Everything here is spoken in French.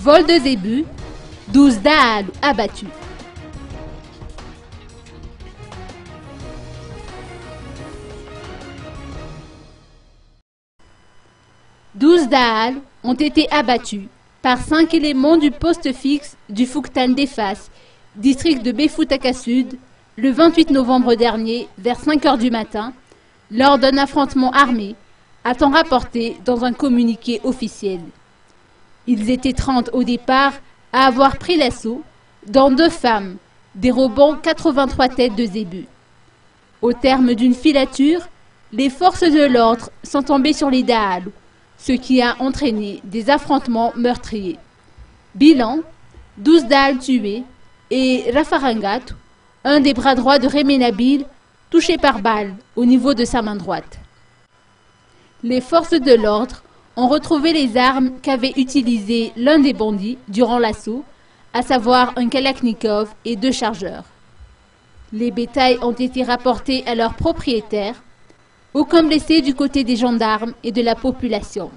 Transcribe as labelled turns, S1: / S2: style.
S1: Vol de zébus, 12 Daalu abattus. Douze Daalu ont été abattus par 5 éléments du poste fixe du Fouktan d'Efas, district de Befutaka Sud, le 28 novembre dernier, vers 5 h du matin, lors d'un affrontement armé, a-t-on rapporté dans un communiqué officiel. Ils étaient 30 au départ à avoir pris l'assaut, dont 2 femmes, dérobant 83 têtes de zébus. Au terme d'une filature, les forces de l'ordre sont tombées sur les Daalu, ce qui a entraîné des affrontements meurtriers. Bilan, 12 Daalu tués et Rafarangatu, un des bras droits de Rémé Nabil, touché par balle au niveau de sa main droite. Les forces de l'ordre ont retrouvé les armes qu'avait utilisées l'un des bandits durant l'assaut, à savoir un Kalachnikov et 2 chargeurs. Les bétails ont été rapportés à leurs propriétaires. Aucun blessé du côté des gendarmes et de la population.